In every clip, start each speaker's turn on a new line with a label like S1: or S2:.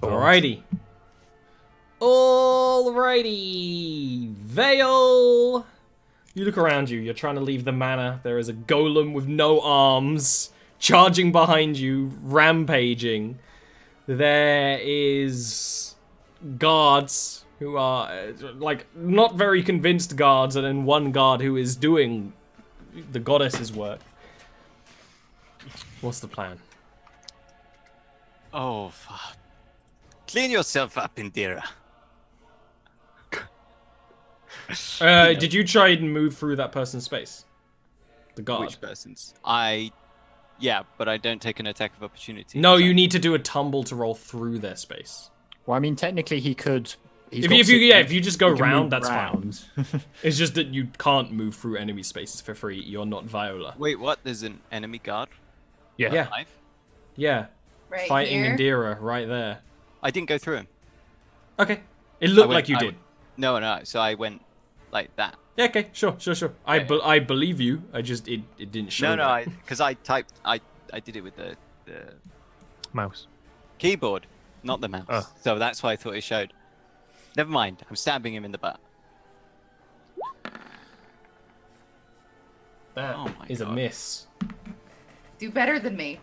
S1: Alrighty. Alrighty. Vale. You look around you. You're trying to leave the manor. There is a golem with no arms charging behind you, rampaging. There is guards who are, like, not very convinced guards, and then one guard who is doing the goddess's work. What's the plan?
S2: Oh, fuck. Clean yourself up, Indira.
S1: Did you try and move through that person's space? The guard.
S2: Which person's? Yeah, but I don't take an attack of opportunity.
S1: No, you need to do a tumble to roll through their space.
S3: Well, I mean, technically he could...
S1: If you just go round, that's
S3: fine.
S1: It's just that you can't move through enemy spaces for free. You're not Viola.
S2: Wait, what? There's an enemy guard?
S1: Yeah.
S2: Alive?
S1: Yeah.
S4: Right
S1: Fighting
S4: here?
S1: Indira right there.
S2: I didn't go through him.
S1: Okay. It looked like you did.
S2: No. So I went like that.
S1: Yeah, okay. Sure. I believe you. I just, it didn't show.
S2: No, because I typed, I did it with the
S5: Mouse.
S2: keyboard, not the mouse.
S5: Oh.
S2: So that's why I thought it showed. Never mind. I'm stabbing him in the butt.
S1: That
S2: Oh my
S1: is a
S2: God.
S1: miss.
S4: Do better than me.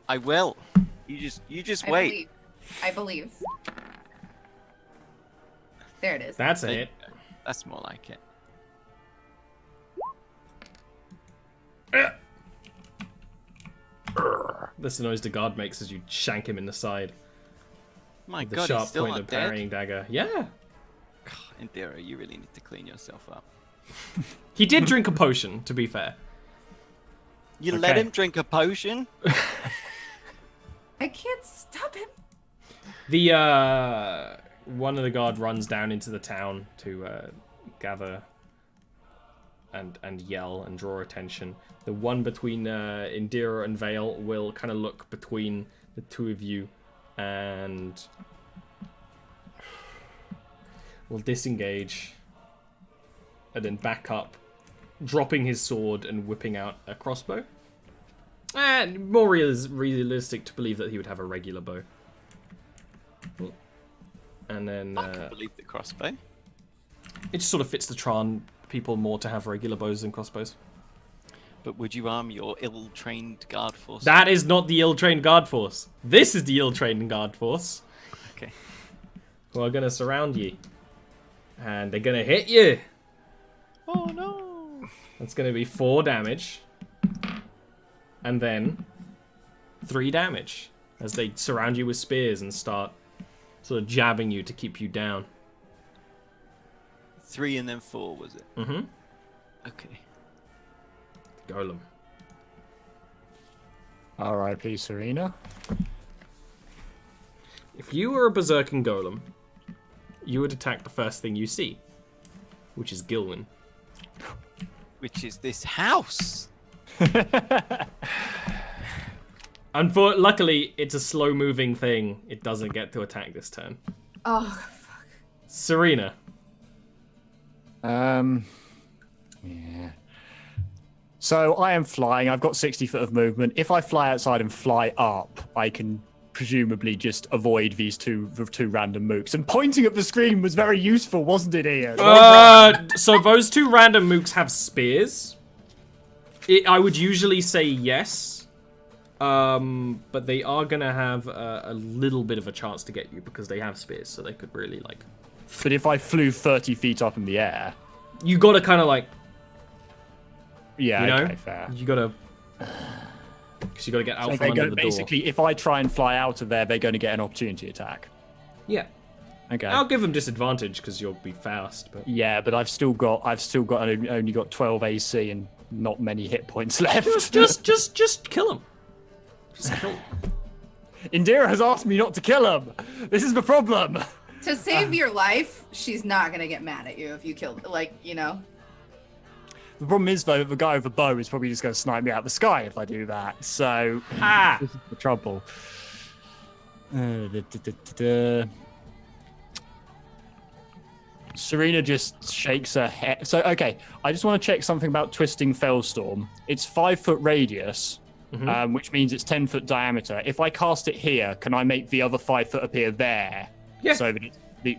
S2: I will. You just wait.
S4: I believe. There it is.
S1: That's a
S2: There
S1: hit.
S2: you go. That's more like it.
S1: That's the noise the guard makes as you shank him in the side.
S2: My
S1: The
S2: God, he's
S1: sharp
S2: still
S1: point
S2: not
S1: of parrying
S2: dead.
S1: dagger. Yeah.
S2: Indira, you really need to clean yourself up.
S1: He did drink a potion, to be fair.
S2: You let
S1: Okay.
S2: him drink a potion?
S4: I can't stop him.
S1: The one of the guard runs down into the town to gather and yell and draw attention. The one between Indira and Vale will kind of look between the two of you and will disengage and then back up, dropping his sword and whipping out a crossbow. And more realistic to believe that he would have a regular bow. And then
S2: I can believe the crossbow.
S1: it just sort of fits the Tron people more to have regular bows than crossbows.
S2: But would you arm your ill-trained guard force?
S1: That is not the ill-trained guard force. This is the ill-trained guard force.
S2: Okay.
S1: Who are gonna surround you. And they're gonna hit you.
S2: Oh no!
S1: That's gonna be 4 damage. And then 3 damage. As they surround you with spears and start sort of jabbing you to keep you down.
S2: 3 and then 4, was it?
S1: Mm-hmm.
S2: Okay.
S1: Golem.
S3: R.I.P. Serena.
S1: If you were a berserking golem, you would attack the first thing you see, which is Gilwyn.
S2: Which is this house?
S1: Luckily, it's a slow-moving thing. It doesn't get to attack this turn.
S4: Oh, fuck.
S1: Serena.
S3: Yeah. So I am flying. I've got 60 foot of movement. If I fly outside and fly up, I can presumably just avoid these two random mooks. And pointing at the screen was very useful, wasn't it, Ian?
S1: So those 2 random mooks have spears. I would usually say yes. But they are gonna have a little bit of a chance to get you because they have spears, so they could really, like...
S3: But if I flew 30 feet up in the air...
S1: You gotta kind of, like...
S3: Yeah,
S1: You know?
S3: okay, fair.
S1: You gotta... Because you gotta get out
S3: So
S1: from under the door.
S3: basically, if I try and fly out of there, they're going to get an opportunity attack.
S1: Yeah.
S3: Okay.
S1: I'll give them disadvantage because you'll be fast, but...
S3: Yeah, but I've only got 12 AC and not many hit points left.
S1: Just kill them. Just kill them.
S3: Indira has asked me not to kill him. This is the problem.
S4: To save your life, she's not gonna get mad at you if you kill, like, you know.
S3: The problem is, though, the guy with the bow is probably just going to snipe me out of the sky if I do that. So, this is the trouble. Serena just shakes her head. So, okay, I just want to check something about Twisting Fellstorm. It's 5 foot radius. which means it's 10-foot diameter. If I cast it here, can I make the other 5 foot appear there?
S1: Yeah.
S3: So that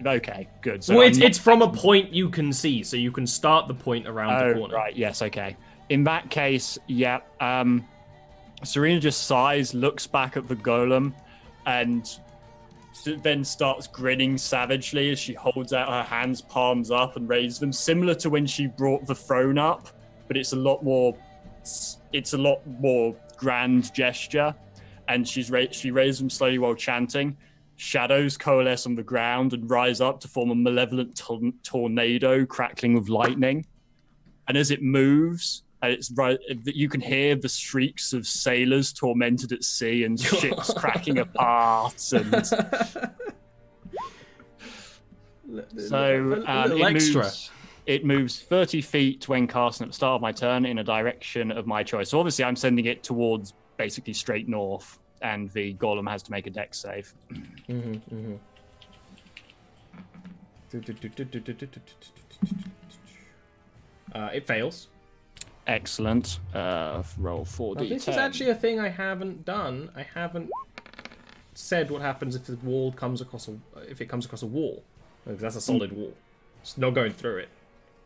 S3: okay, good. So
S1: Well,
S3: I'm not
S1: it's from a point you can see, so you can start the point around the corner.
S3: Right, yes, okay. In that case, yeah. Serena just sighs, looks back at the golem, and then starts grinning savagely as she holds out her hands, palms up, and raises them, similar to when she brought the throne up, but it's a lot more grand gesture. And she raises them slowly while chanting. Shadows coalesce on the ground and rise up to form a malevolent tornado crackling with lightning. And as it moves, you can hear the shrieks of sailors tormented at sea and ships cracking apart. And so it moves 30 feet when casting at the start of my turn in a direction of my choice. So obviously I'm sending it towards basically straight north, and the golem has to make a dex save.
S1: It fails.
S3: Excellent. Roll 4d10.
S1: Now, this is actually a thing I haven't done. I haven't said what happens if the wall comes across a wall. Because that's a solid wall. It's not going through it.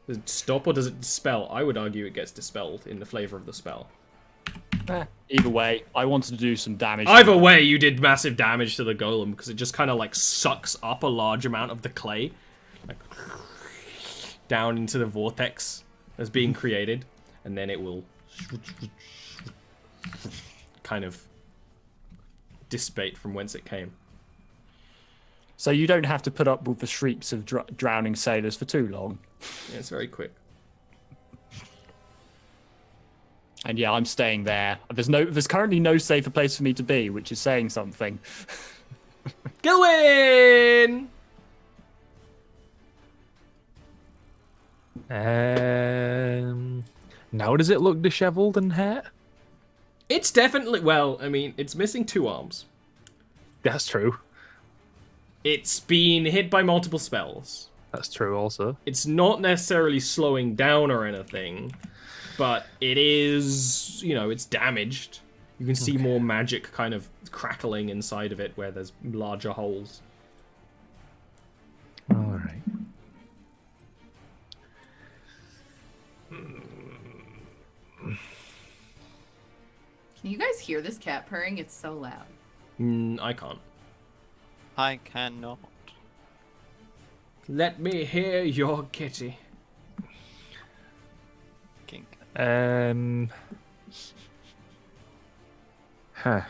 S1: Does it stop or does it dispel? I would argue it gets dispelled in the flavor of the spell.
S3: Either way, I wanted to do some damage.
S1: Either way, you did massive damage to the golem because it just kind of like sucks up a large amount of the clay, like down into the vortex that's being created, and then it will kind of dissipate from whence it came.
S3: So you don't have to put up with the shrieks of drowning sailors for too long.
S1: Yeah, it's very quick.
S3: And yeah, I'm staying there. There's currently no safer place for me to be, which is saying something.
S1: Gilwin!
S5: Now does it look dishevelled and hurt?
S1: It's definitely, well, I mean, it's missing 2 arms.
S5: That's true.
S1: It's been hit by multiple spells.
S5: That's true also.
S1: It's not necessarily slowing down or anything, but it is, it's damaged. You can see more magic kind of crackling inside of it where there's larger holes.
S5: Alright.
S4: Can you guys hear this cat purring? It's so loud.
S1: I can't.
S2: I cannot.
S1: Let me hear your kitty.
S2: Kink.
S5: Huh.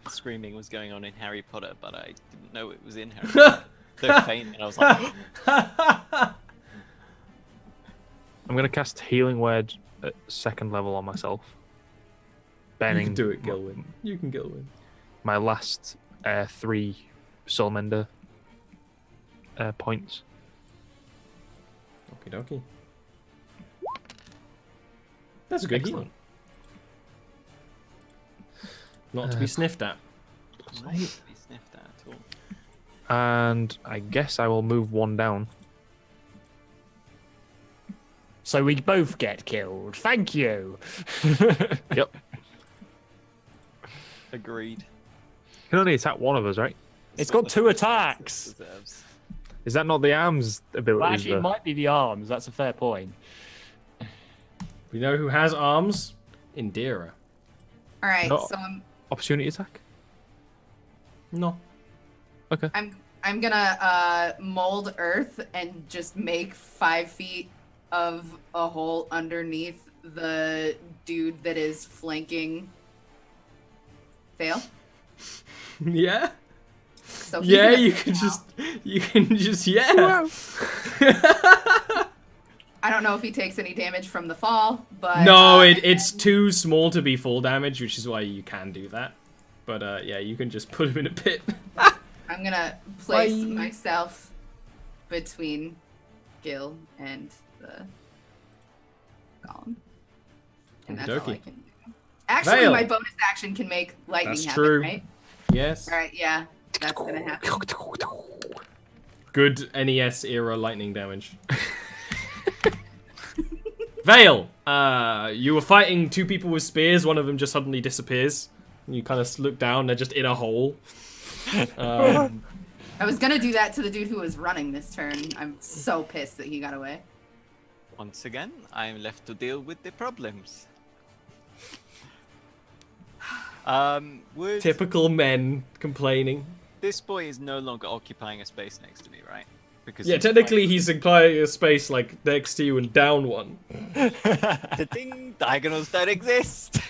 S2: Screaming was going on in Harry Potter, but I didn't know it was in Harry Potter. So faint, and I was like,
S5: I'm going to cast Healing Word at 2nd level on myself.
S1: You
S5: Banning
S1: can do it, Gilwin. You can Gilwin.
S5: my last 3 Soulmender points.
S1: Okie dokie. That's a good
S5: Excellent.
S1: healing. Not to be sniffed at.
S2: not to be sniffed at all.
S5: And I guess I will move 1 down.
S3: So we both get killed. Thank you.
S5: Yep.
S2: Agreed.
S5: You can only attack one of us, right?
S3: It's got 2 attacks.
S2: Deserves.
S5: Is that not the arms ability?
S3: Well, actually, it might be the arms. That's a fair point.
S1: We know who has arms? Indira.
S4: All right,
S5: No.
S4: so
S5: Opportunity attack?
S1: No.
S5: Okay.
S4: I'm gonna mold earth and just make 5 feet of a hole underneath the dude that is flanking Fail.
S1: Yeah?
S4: So
S1: Yeah,
S4: he's
S1: you
S4: gonna
S1: can
S4: fall.
S1: just, yeah.
S4: I don't know if he takes any damage from the fall, but
S1: No, it's too small to be full damage, which is why you can do that. But yeah, you can just put him in a pit.
S4: I'm gonna place
S1: Bye.
S4: myself between Gil and the golem. And that's all I
S1: Okey-dokey.
S4: can do. Actually,
S1: Veil.
S4: my bonus action can make lightning
S1: That's
S4: happen,
S1: true.
S4: right?
S1: Yes.
S4: Alright, yeah. That's gonna happen.
S1: Good NES era lightning damage. Vale, you were fighting two people with spears. One of them just suddenly disappears. You kind of look down. They're just in a hole.
S4: I was gonna do that to the dude who was running this turn. I'm so pissed that he got away.
S2: Once again, I am left to deal with the problems.
S1: Typical men complaining.
S2: This boy is no longer occupying a space next to me, right? Because
S1: Yeah, technically he's occupying a space like next to you and down one.
S2: Ding, diagonals don't exist.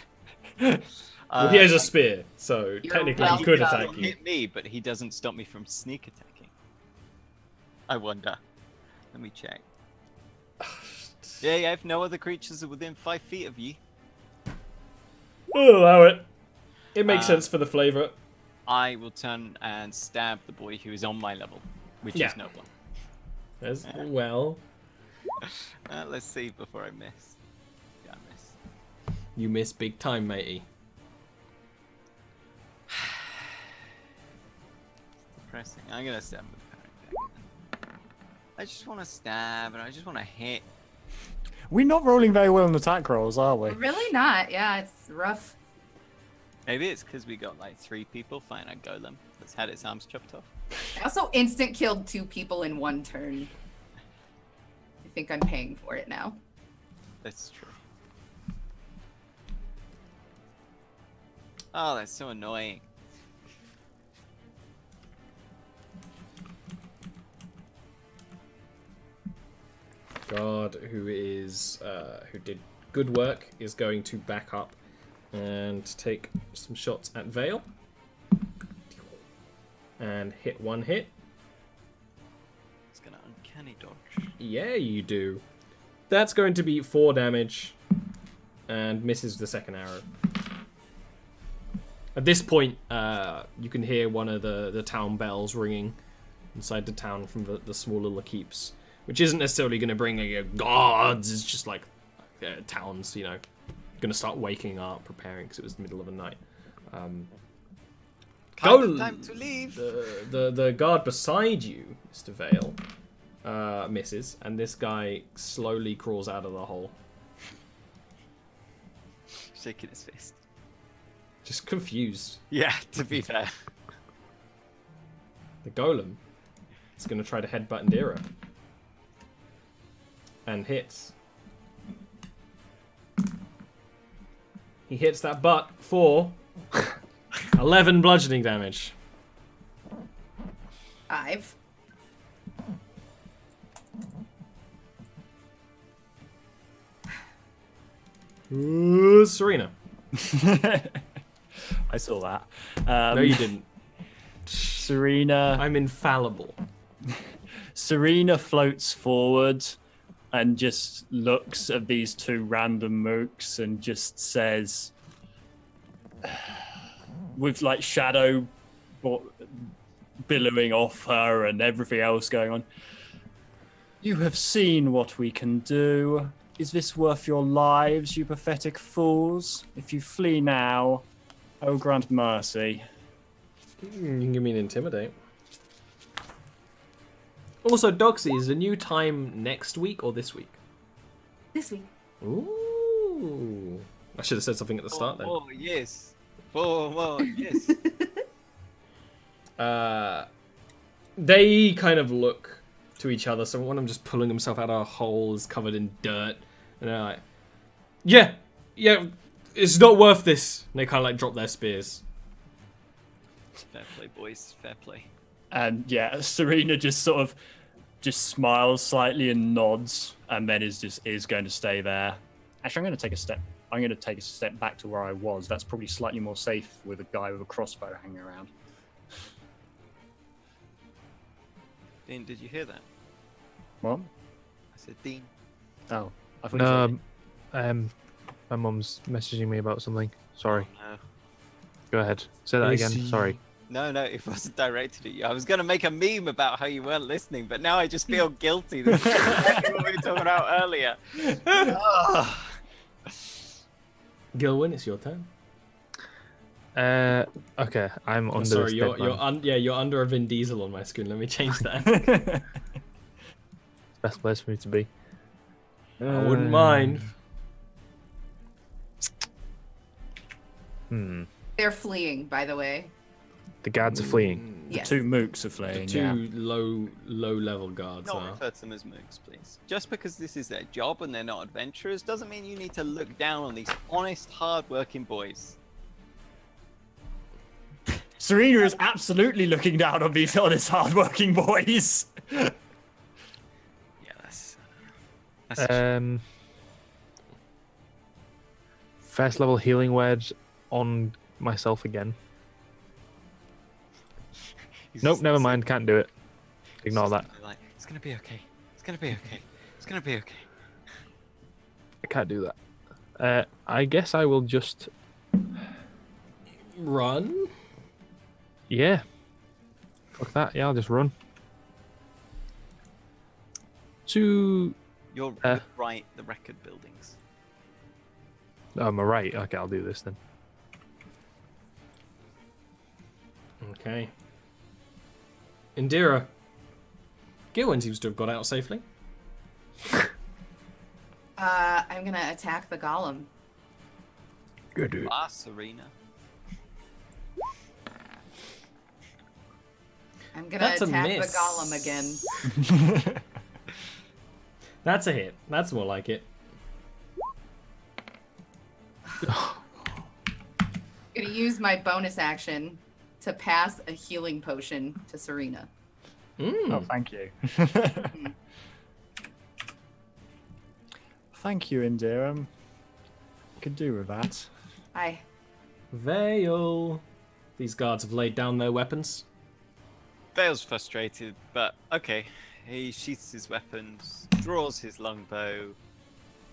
S1: Well, he has a spear, so technically he could
S2: doesn't
S1: attack you.
S2: hit me, but he doesn't stop me from sneak attacking. I wonder. Let me check. Yeah, if no other creatures are within 5 feet of you,
S1: We'll allow it. It makes sense for the flavor.
S2: I will turn and stab the boy who is on my level, which
S1: Yeah.
S2: is no one.
S1: As well.
S2: Let's see before I miss. Yeah, I miss.
S1: You miss big time, matey.
S2: Depressing. I'm gonna stab with Parent. I just want to stab and I just want to hit.
S3: We're not rolling very well on attack rolls, are we?
S4: Really not. Yeah, it's rough.
S2: Maybe it's because we got like 3 people fighting a golem that's had its arms chopped off.
S4: I also instant killed 2 people in 1 turn. I think I'm paying for it now.
S2: That's true. Oh, that's so annoying.
S1: God, who did good work, is going to back up and take some shots at Vale. And hit 1 hit.
S2: It's gonna uncanny dodge.
S1: Yeah, you do. That's going to be 4 damage. And misses the second arrow. At this point, you can hear one of the town bells ringing inside the town from the small little keeps. Which isn't necessarily going to bring any gods. It's just like towns, you know, going to start waking up, preparing because it was the middle of the night.
S2: Time to leave.
S1: The guard beside you, Mr. Vale, misses, and this guy slowly crawls out of the hole.
S2: Shaking his fist.
S1: Just confused.
S2: Yeah, to be fair.
S1: The golem is going to try to headbutt Indira. And hits. He hits that butt for 11 bludgeoning damage.
S4: 5.
S1: Ooh, Serena.
S3: I saw that.
S1: No, you didn't.
S3: Serena.
S1: I'm infallible.
S3: Serena floats forward and just looks at these 2 random mooks and just says, with like shadow billowing off her and everything else going on, "You have seen what we can do. Is this worth your lives, you pathetic fools? If you flee now, I will grant mercy."
S1: You can give me an intimidate. Also, Doxy, is the new time next week or this week?
S4: This week.
S1: Ooh. I should have said something at the start then.
S2: 4 more, yes. 4 more, yes.
S1: They kind of look to each other. So one of them just pulling himself out of a hole is covered in dirt. And they're like, yeah, it's not worth this. And they kind of like drop their spears.
S2: Fair play, boys. Fair play.
S3: And yeah, Serena just sort of just smiles slightly and nods, and then is going to stay there. Actually, I'm going to take a step back to where I was. That's probably slightly more safe with a guy with a crossbow hanging around.
S2: Dean, did you hear that?
S3: What?
S2: I said, Dean.
S3: Oh, I thought you said
S5: No, my mum's messaging me about something. Sorry.
S2: No.
S5: Go ahead. Say that again. Sorry.
S2: No, it wasn't directed at you. I was going to make a meme about how you weren't listening, but now I just feel guilty. This is exactly what we were talking about earlier.
S1: Gilwyn, it's your turn.
S5: Okay, I'm under
S1: Sorry,
S5: this
S1: you're
S5: dead man.
S1: you're under a Vin Diesel on my screen. Let me change that.
S5: Best place for me to be.
S1: I wouldn't mind.
S4: They're fleeing, by the way.
S5: The guards are fleeing.
S4: Yes.
S3: 2 mooks are fleeing. Yeah.
S1: Two low level guards
S2: Don't
S1: are.
S2: refer to them as mooks, please. Just because this is their job and they're not adventurers doesn't mean you need to look down on these honest, hard-working boys.
S3: Serena is absolutely looking down on these honest, hardworking boys.
S2: Yeah, that's
S5: First level healing word on myself again. Nope, never mind. Can't do it. Ignore that.
S2: Like, it's gonna be okay. It's gonna be okay. It's gonna be okay.
S5: I can't do that. I guess I will just.
S1: Run?
S5: Yeah. Fuck that. Yeah, I'll just run. To.
S2: You're right. The record buildings.
S5: Oh, am I right? Okay, I'll do this then.
S1: Okay. Indira. Gilwyn seems to have got out safely.
S4: I'm gonna attack the golem.
S5: Good.
S2: Serena.
S4: I'm gonna
S1: That's a
S4: attack the
S1: miss.
S4: golem again.
S1: That's a hit. That's more like it.
S4: Gonna use my bonus action to pass a healing potion to Serena.
S3: Oh, thank you. Thank you, Indira. Could do with that.
S4: Aye.
S1: Veil. These guards have laid down their weapons.
S2: Vale's frustrated, but okay. He sheaths his weapons, draws his longbow,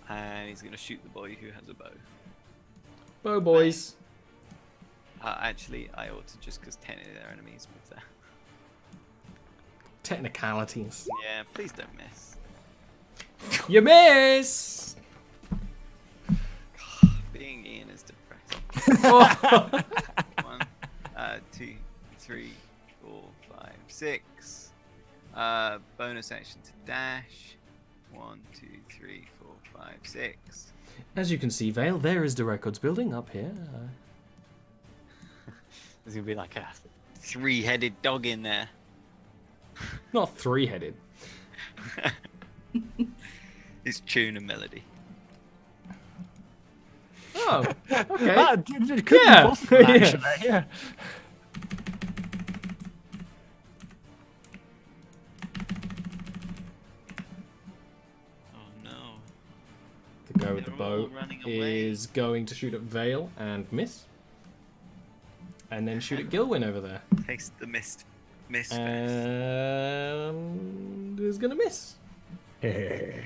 S2: and he's gonna shoot the boy who has a bow.
S1: Bow boys.
S2: Actually, I ought to just because technically they're enemies, but
S1: Technicalities.
S2: yeah, please don't miss.
S1: You miss!
S2: Being Ian is depressing. 1, 2, 3, 4, 5, 6. Bonus action to dash. 1, 2, 3, 4, 5, 6.
S1: As you can see, Vale, there is the records building up here.
S2: There's gonna be like a 3-headed dog in there.
S1: Not three-headed.
S2: It's tune and melody.
S1: Oh, okay.
S3: That could be
S1: Yeah.
S3: possible,
S1: Yeah.
S3: actually. Yeah.
S2: Oh no.
S1: The guy with the
S2: They're
S1: bow
S2: all running away.
S1: is going to shoot at Vale and miss. And then shoot at Gilwyn over there.
S2: Takes the miss face.
S1: And is going to miss. The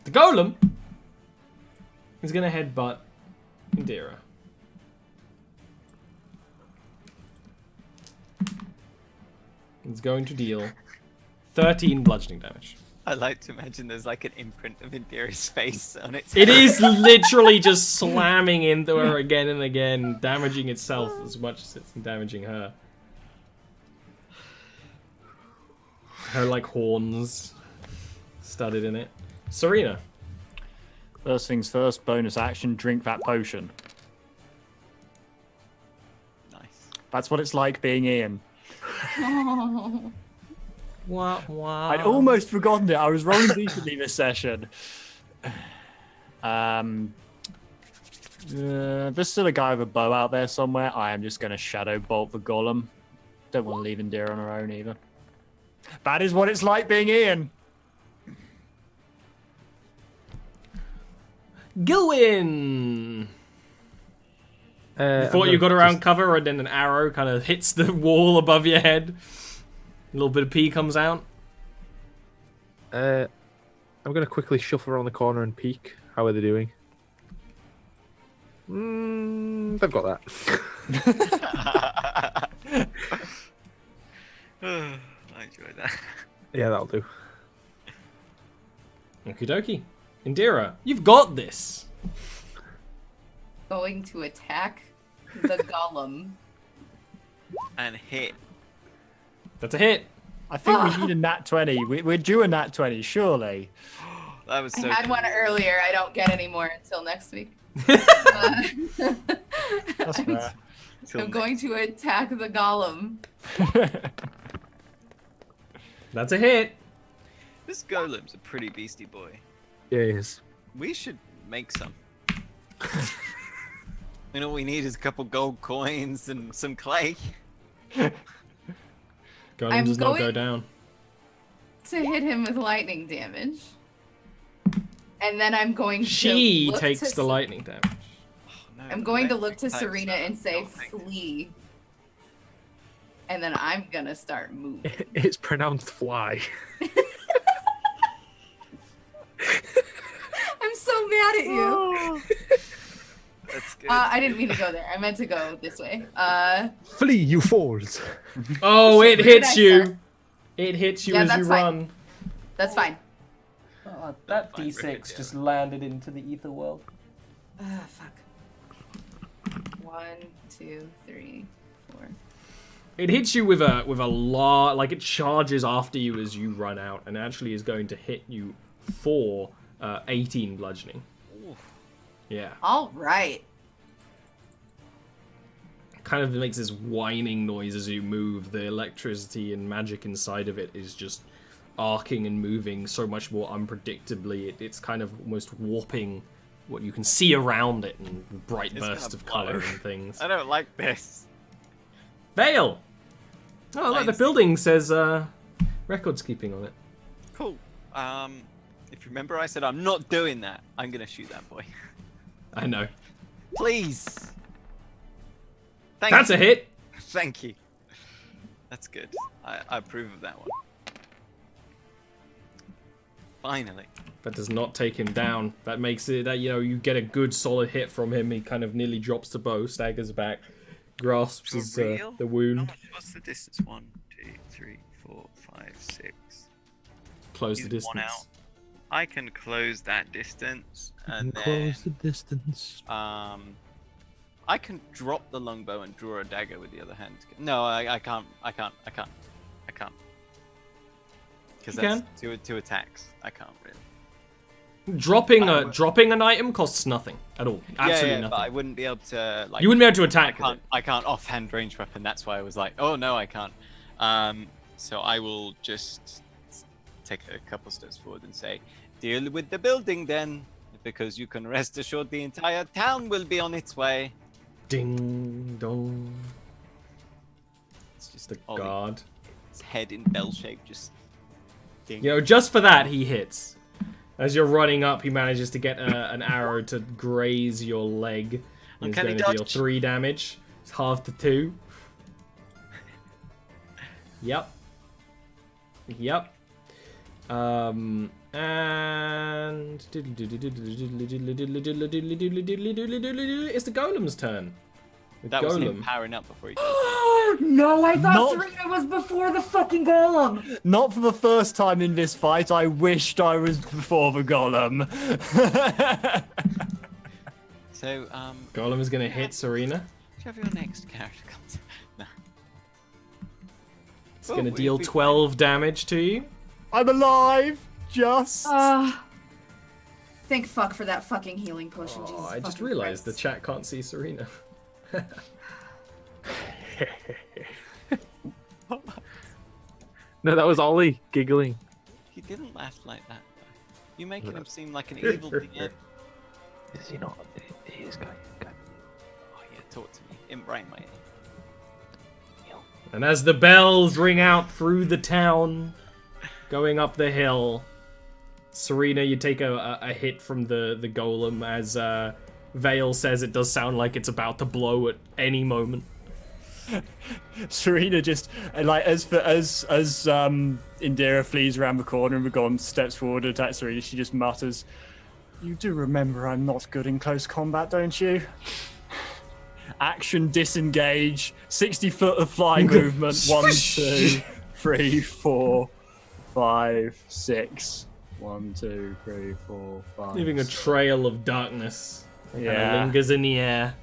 S1: golem is going to headbutt Indira. It's going to deal 13 bludgeoning damage.
S2: I like to imagine there's like an imprint of Indira's face on its
S1: It
S2: head.
S1: is literally just slamming into her again and again, damaging itself as much as it's damaging her. Her, like, horns studded in it. Serena.
S3: First things first, bonus action, drink that potion.
S2: Nice.
S3: That's what it's like being Ian.
S1: Wah, wah.
S3: I'd almost forgotten it. I was rolling decently this session. There's still a guy with a bow out there somewhere. I am just going to shadow bolt the golem. Don't want to leave Indira on her own either. That is what it's like being Ian.
S1: Gilwyn! You thought you got around cover and then an arrow kind of hits the wall above your head. A little bit of pee comes out.
S5: I'm gonna quickly shuffle around the corner and peek. How are they doing? They've got that.
S2: I enjoyed that.
S5: Yeah, that'll do.
S1: Okie dokie. Indira, you've got this.
S4: Going to attack the golem.
S2: And hit.
S1: That's a hit.
S3: I think we need a nat 20. We're due a nat 20, surely.
S2: That was so
S4: I had one earlier. I don't get any more until next week.
S3: That's fair.
S4: I'm going to attack the golem.
S1: That's a hit.
S2: This golem's a pretty beastie boy.
S5: Yeah, it is.
S2: We should make some. And all we need is a couple gold coins and some clay.
S1: Golem does not go
S4: going-
S1: down.
S4: To hit him with lightning damage. And then I'm going to
S1: She
S4: look
S1: takes
S4: to
S1: the lightning damage.
S2: Oh, no,
S4: I'm going to look
S2: electric
S4: to
S2: type
S4: Serena
S2: stuff.
S4: and say,
S2: Don't take it.
S4: flee. And then I'm gonna start moving.
S5: It's pronounced fly.
S4: I'm so mad at you.
S2: That's good.
S4: I didn't mean to go there. I meant to go this way.
S5: Flee, you fools!
S1: Oh, it
S4: Where
S1: hits
S4: did I
S1: you.
S4: start?
S1: It hits you
S4: Yeah,
S1: as you
S4: that's fine.
S1: run.
S4: That's fine.
S1: Oh,
S2: that Fine, D6 Rick,
S1: just landed into the ether world.
S4: Fuck. 1, 2, 3, 4.
S1: It hits you with a lot, like it charges after you as you run out, and actually is going to hit you for 18 bludgeoning.
S2: Oof.
S1: Yeah,
S4: All right.
S1: kind of makes this whining noise as you move. The electricity and magic inside of it is just arcing and moving so much more unpredictably. It's kind of almost warping what you can see around it in bright
S2: It's
S1: bursts
S2: gonna
S1: of color
S2: blow.
S1: and things.
S2: I don't like this.
S1: Vale! Oh, look, the
S2: Nice.
S1: building says records keeping on it.
S2: Cool. If you remember, I said I'm not doing that. I'm gonna shoot that boy.
S1: I know.
S2: Please. Thank
S1: That's
S2: you.
S1: a hit!
S2: Thank you. That's good. I approve of that one. Finally.
S1: That does not take him down. That makes it that, you know, you get a good solid hit from him. He kind of nearly drops to bow, staggers back, grasps his,
S2: For real?
S1: the wound.
S2: What's the distance? 1, 2, 3, 4, 5, 6.
S1: Close the
S2: He's one
S1: distance.
S2: out. I can close that distance, and then
S5: Close the distance.
S2: I can drop the longbow and draw a dagger with the other hand. No, I can't. I can't. Because
S1: You
S2: that's two attacks. I can't really.
S1: Dropping an item costs nothing at all. Absolutely
S2: yeah,
S1: nothing.
S2: but I wouldn't be able to like.
S1: You wouldn't be able to attack with it.
S2: I can't offhand range weapon. That's why I was like, oh no, I can't. So I will just take a couple steps forward and say, deal with the building then, because you can rest assured the entire town will be on its way.
S1: Ding dong.
S2: It's just
S1: The
S2: Ollie,
S1: guard.
S2: his head in bell shape, just. Ding.
S1: You know, just for that, he hits. As you're running up, he manages to get an arrow to graze your leg. And he's
S2: Uncanny
S1: going to deal
S2: dodge.
S1: 3 damage. It's half to 2. Yep. Yep. And it's the golem's turn. The
S2: That was him
S1: golem.
S2: powering up before he.
S4: No, I thought
S3: Not-
S4: Serena was before the fucking golem.
S3: Not for the first time in this fight. I wished I was before the golem.
S2: So,
S1: Golem is going to hit Serena.
S2: do you have your next character comes? No.
S1: It's going to deal 12 damage to you.
S3: I'm alive. Just.
S4: Thank fuck for that fucking healing potion. Jesus
S1: Oh, I just
S4: fucking
S1: realized the
S4: Christ.
S1: chat can't see Serena.
S5: No, that was Ollie giggling.
S2: He didn't laugh like that. Though. You're making him seem like an evil DM.
S5: Is he not? He is going.
S2: Oh yeah, talk to me. In brain my ear.
S1: And as the bells ring out through the town, going up the hill, Serena, you take a hit from the golem as Vale says it does sound like it's about to blow at any moment.
S3: Serena just like as Indira flees around the corner and Ragon steps forward and attacks Serena, she just mutters, "You do remember I'm not good in close combat, don't you?" Action disengage, 60 foot of fly movement, 1, 2, 3, 4, 5, 6. 1, 2, 3, 4, 5.
S1: Leaving a trail of darkness that kind
S3: Yeah.
S1: of lingers in the air.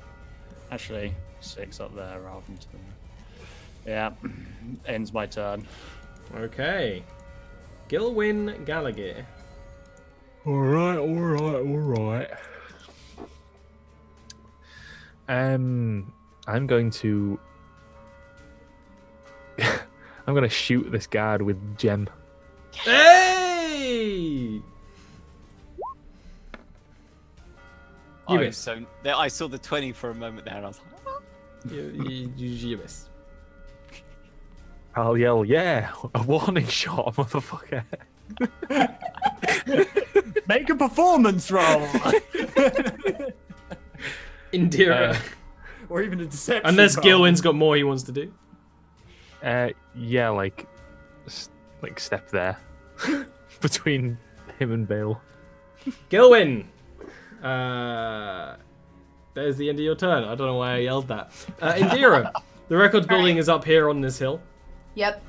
S3: Actually, 6 up there rather than 2. Yeah, ends my turn.
S1: Okay. Gilwyn Gallagher.
S5: Alright. I'm going to shoot this guard with gem.
S1: Hey! You miss.
S2: So I saw the 20 for a moment there, and I was like, oh.
S1: You miss.
S5: I'll yell, yeah, a warning shot, motherfucker.
S3: Make a performance roll!
S1: Indira.
S3: Or even a deception
S1: Unless
S3: roll.
S1: Gilwyn's got more he wants to do.
S5: Yeah, like step there between him and Bale.
S1: Gilwyn! There's the end of your turn. I don't know why I yelled that. Indira, the records building is up here on this hill.
S4: Yep.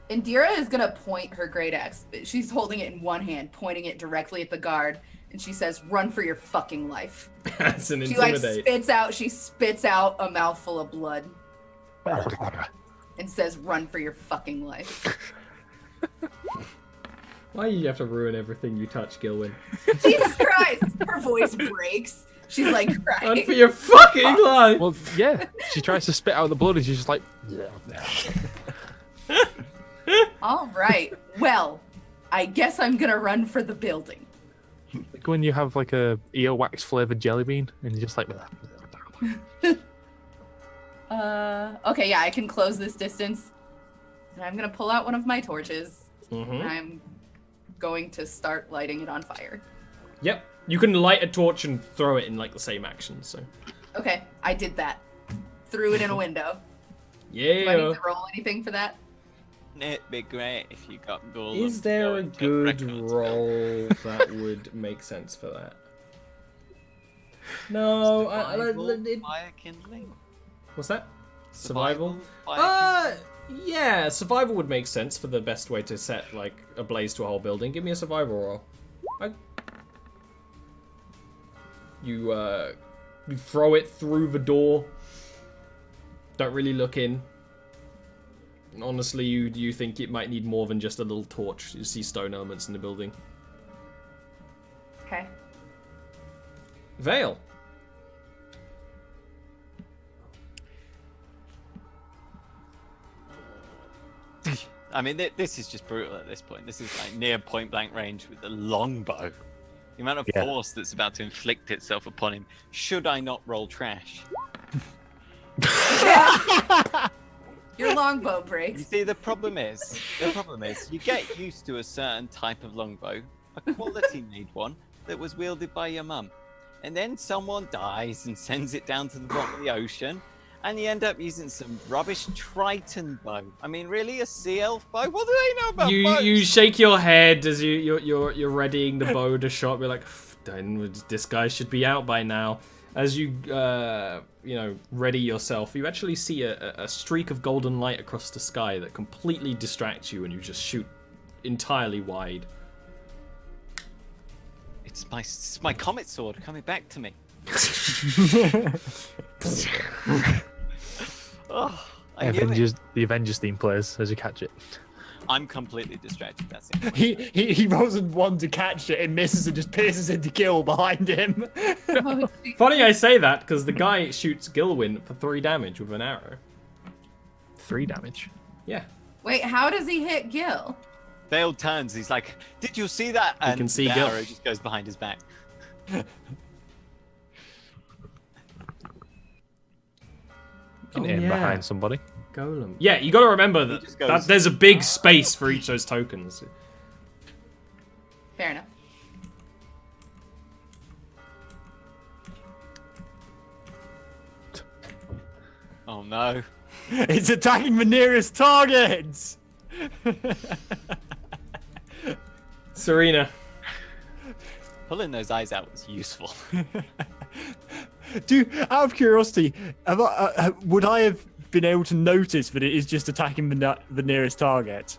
S4: Indira is gonna point her great axe. She's holding it in one hand, pointing it directly at the guard, and she says, "Run for your fucking life."
S1: That's an
S4: She like
S1: intimidate.
S4: she spits out a mouthful of blood and says, "Run for your fucking life."
S1: Why do you have to ruin everything you touch, Gilwyn?
S4: Jesus Christ! Her voice breaks. She's like
S1: Run
S4: crying.
S1: for your fucking life!
S5: Well, yeah, she tries to spit out the blood and she's just like,
S4: All right. Well, I guess I'm gonna run for the building.
S5: like when you have like a earwax flavored jelly bean and you're just like,
S4: Okay, yeah, I can close this distance. And I'm gonna pull out one of my torches.
S1: Mm-hmm.
S4: And I'm going to start lighting it on fire.
S1: Yep. You can light a torch and throw it in like the same action, so.
S4: Okay, I did that. Threw it in a window. Do I
S1: Yeah.
S4: need to roll anything for that?
S2: It'd be great if you got gold.
S1: Is there a good roll that would make sense for that? No,
S2: Fire kindling.
S1: What's that? Survival?
S2: Fire
S1: Yeah, survival would make sense for the best way to set like a blaze to a whole building. Give me a survival roll. You throw it through the door. Don't really look in. Honestly, you think it might need more than just a little torch. You see stone elements in the building.
S4: Okay.
S1: Vale.
S2: I mean, this is just brutal at this point. This is like near point blank range with a longbow. The amount of force that's about to inflict itself upon him. Should I not roll trash?
S4: Your longbow
S2: You
S4: breaks.
S2: see, the problem is, you get used to a certain type of longbow, a quality-made one that was wielded by your mum, and then someone dies and sends it down to the bottom of the ocean, and you end up using some rubbish Triton bow. I mean, really, a sea elf bow? What do they know about bows?
S1: You shake your head as you're readying the bow to shot. Be like, this guy should be out by now. As you ready yourself, you actually see a streak of golden light across the sky that completely distracts you, and you just shoot entirely wide.
S2: It's my comet sword coming back to me. Oh, I knew it.
S5: The Avengers theme plays as you catch it.
S2: I'm completely distracted. That's it.
S3: He rolls in one to catch it and misses and just pierces into Gil behind him.
S4: Oh,
S1: Funny I say that, because the guy shoots Gilwyn for 3 damage with an arrow.
S5: 3 damage.
S1: Yeah.
S4: wait, how does he hit Gil?
S2: Vale turns. He's like, "Did you see that?" And
S1: can see
S2: the
S1: Gil.
S2: arrow just goes behind his back.
S5: You can aim behind somebody.
S1: Golem. Yeah, you got to remember
S2: He just
S1: that
S2: goes-
S1: there's a big space for each of those tokens.
S4: Fair enough.
S2: Oh no!
S3: It's attacking the nearest targets.
S1: Serena.
S2: Pulling those eyes out was useful.
S3: Out of curiosity, would I have been able to notice that it is just attacking the nearest target?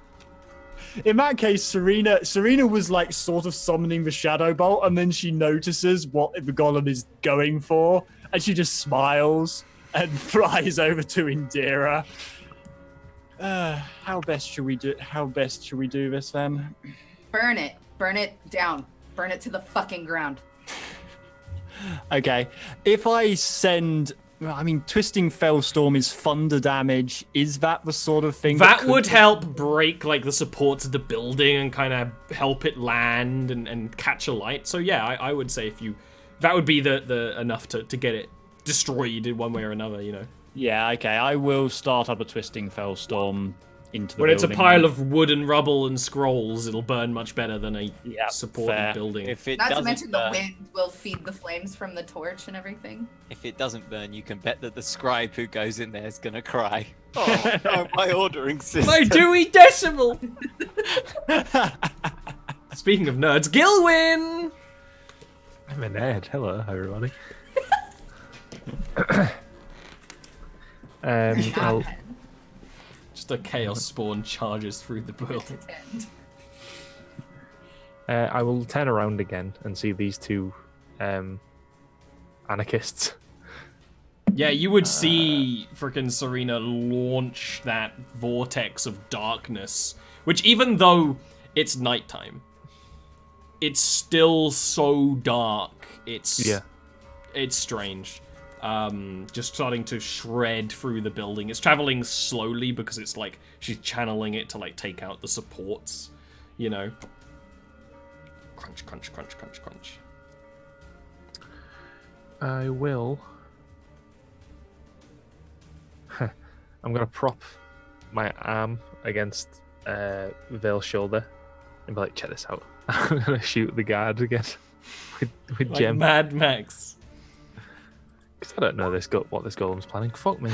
S3: In that case, Serena was like sort of summoning the shadow bolt, and then she notices what the golem is going for, and she just smiles and flies over to Indira. How best should we do this then?
S4: Burn it down, burn it to the fucking ground.
S3: Okay, if I send, I mean, Twisting Fellstorm is thunder damage. Is that the sort of thing
S1: That
S3: could-
S1: would help break like the supports of the building and kind of help it land and catch a light. So yeah, I would say that would be the enough to get it destroyed in one way or another, you know.
S3: Yeah, okay, I will start up a Twisting Fellstorm into the
S1: When it's a
S3: building.
S1: pile of wood and rubble and scrolls, it'll burn much better than a
S3: Yeah,
S1: supporting
S3: fair.
S1: building.
S2: If it
S4: Not to
S2: doesn't
S4: mention the
S2: burn,
S4: wind will feed the flames from the torch and everything.
S2: if it doesn't burn, you can bet that the scribe who goes in there is gonna cry. Oh, no, my ordering system.
S1: My Dewey Decimal! Speaking of nerds, Gilwyn!
S5: I'm a nerd. Hello, everybody. I'll,
S1: Just a chaos spawn charges through the building.
S5: I will turn around again and see these two anarchists.
S1: Yeah, you would see frickin' Serena launch that vortex of darkness, which even though it's nighttime, it's still so dark. It's strange. Just starting to shred through the building. It's traveling slowly because it's like she's channeling it to like take out the supports, you know. Crunch, crunch, crunch, crunch, crunch.
S5: I will. I'm gonna prop my arm against Vale's shoulder and be like, check this out. I'm gonna shoot the guard again with
S1: Like
S5: gem.
S1: Mad Max.
S5: Because I don't know what this golem's planning. Fuck me.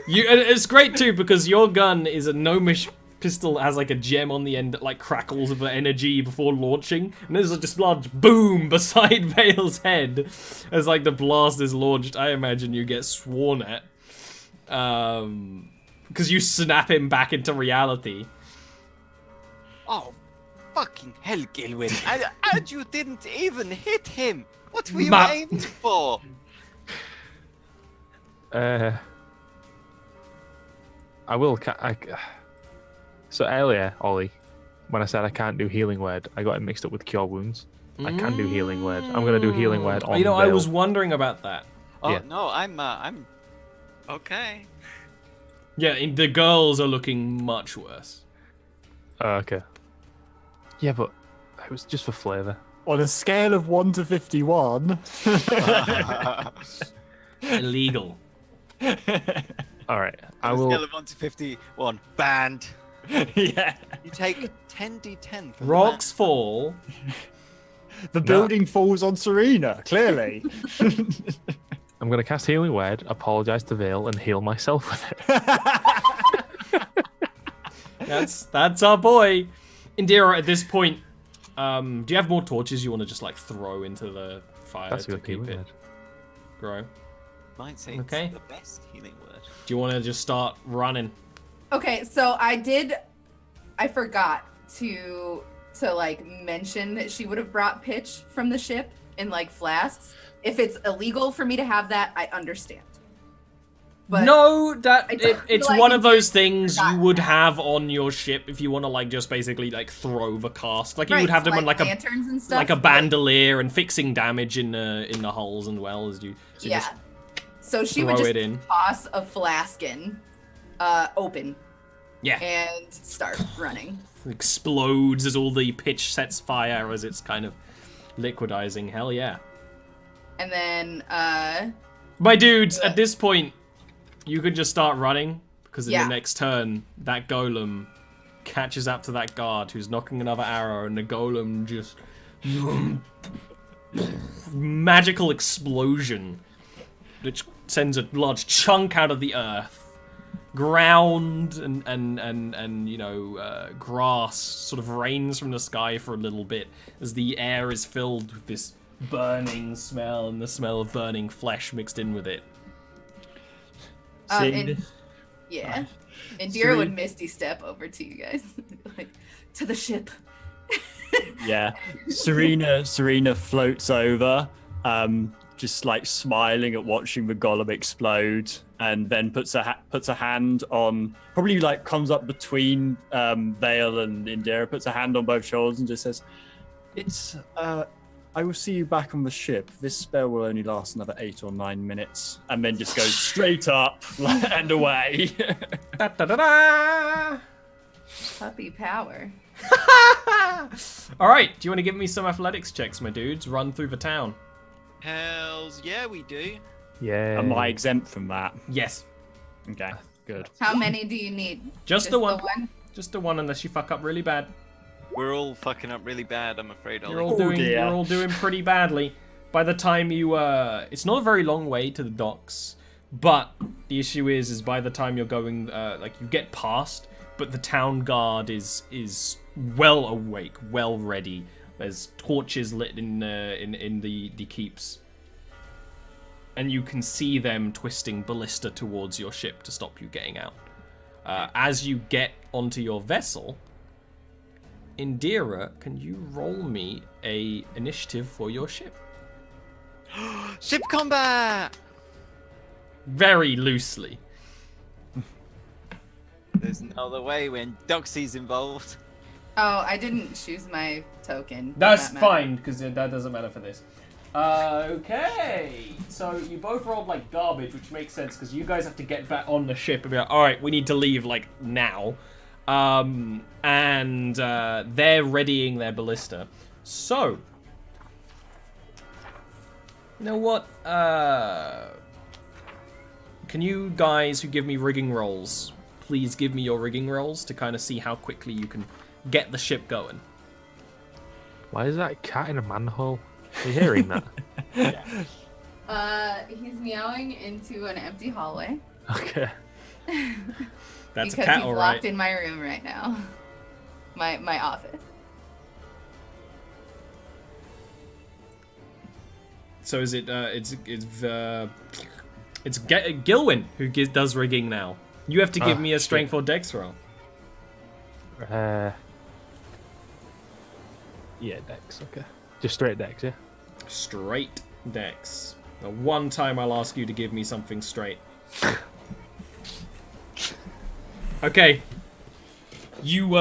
S1: And it's great too because your gun is a gnomish pistol, has like a gem on the end that like crackles with energy before launching, and there's just large boom beside Vale's head as like the blast is launched. I imagine you get sworn at because you snap him back into reality.
S2: Oh, fucking hell, Gilwyn. And you didn't even hit him. What were you
S1: Ma-
S2: aiming for?
S5: I will. So earlier, Ollie, when I said I can't do healing word, I got it mixed up with cure wounds. I can do healing word. I'm gonna do healing word on
S1: You know, I
S5: Vale.
S1: was wondering about that.
S2: Oh,
S5: Yeah.
S2: no, I'm okay.
S1: Yeah, the girls are looking much worse.
S5: Oh, okay. Yeah, but it was just for flavour.
S3: On a scale of 1 to 51.
S1: Illegal.
S5: All right, I
S2: On a
S5: will.
S2: scale of 1 to 51, banned.
S3: Yeah.
S2: You take 10d10 from
S1: Rocks fall.
S3: The building falls on Serena, clearly.
S5: I'm gonna cast healing word, apologize to Vale, and heal myself with it.
S1: That's our boy. Indira, at this point, do you have more torches you want to just like throw into the fire
S5: That's a
S1: to
S5: good
S1: keep
S5: healing
S1: it
S5: word.
S1: grow?
S2: Might say
S1: Okay.
S2: it's the best healing word.
S1: Do you want to just start running?
S4: Okay, so I forgot to like mention that she would have brought pitch from the ship in like flasks. If it's illegal for me to have that, I understand. But
S1: No,
S4: I don't
S1: it's
S4: feel like
S1: one
S4: it
S1: of those
S4: just
S1: things you
S4: forgot
S1: would
S4: that.
S1: have on your ship if you want to like just basically like throw the cast. Like you
S4: right,
S1: would have
S4: so,
S1: them on like a
S4: lanterns and stuff.
S1: like a
S4: but-
S1: bandolier and fixing damage in the hulls as well as you. So
S4: Yeah.
S1: just
S4: So she would
S1: throw
S4: just
S1: it in.
S4: toss a flask in, open,
S1: Yeah.
S4: and start running.
S1: Explodes as all the pitch sets fire as it's kind of liquidizing. Hell yeah.
S4: And then,
S1: My dudes, at this point, you can just start running because in
S4: Yeah.
S1: the next turn, that golem catches up to that guard who's knocking another arrow, and the golem just magical explosion, which sends a large chunk out of the earth. Ground and you know grass sort of rains from the sky for a little bit as the air is filled with this burning smell and the smell of burning flesh mixed in with it.
S3: Seeing
S4: and,
S3: this-
S4: yeah. And Dira
S3: Serene-
S4: would misty step over to you guys, like to the ship.
S3: Yeah. Serena floats over, just like smiling at watching the golem explode, and then puts a hand on, probably like comes up between Vale and Indira, puts a hand on both shoulders and just says, "It's I will see you back on the ship. This spell will only last another 8 or 9 minutes," and then just goes straight up and away.
S1: Da, da, da, da.
S4: Puppy power.
S1: All right, do you want to give me some athletics checks, my dudes? Run through the town.
S2: Hells yeah, we do.
S5: Yeah.
S3: Am I exempt from that?
S1: Yes,
S3: Okay, good.
S4: How many do you need?
S1: just the one. Just the one, unless you fuck up really bad.
S2: We're all fucking up really bad, I'm afraid,
S1: You're
S2: Ollie.
S1: all doing.
S3: dear.
S1: You're all doing pretty badly. By the time you, it's not a very long way to the docks, but the issue is by the time you're going, like you get past, but the town guard is well awake, well ready. There's torches lit in the keeps, and you can see them twisting ballista towards your ship to stop you getting out. As you get onto your vessel, Indira, can you roll me a initiative for your ship?
S2: Ship combat!
S1: Very loosely.
S2: There's no other way when Doxy's involved.
S4: Oh, I didn't choose my token.
S1: That's
S4: for that matter.
S1: fine, because that doesn't matter for this. Okay, so you both rolled like garbage, which makes sense, because you guys have to get back on the ship and be like, alright, we need to leave, like, now. And they're readying their ballista. So, you know what? Can you guys who give me rigging rolls, please give me your rigging rolls to kind of see how quickly you can get the ship going?
S5: Why is that cat in a manhole? Are you hearing that?
S4: He's meowing into an empty hallway.
S5: Okay.
S1: That's
S4: because
S1: a cat,
S4: he's
S1: all
S4: locked
S1: right.
S4: in my room right now. My office.
S1: So is it? It's Gilwyn who does rigging now. You have to give me a
S5: shit.
S1: strength or dex roll.
S5: Yeah, Dex. Okay. Just straight Dex, yeah.
S1: Straight dex. The one time I'll ask you to give me something straight. Okay. You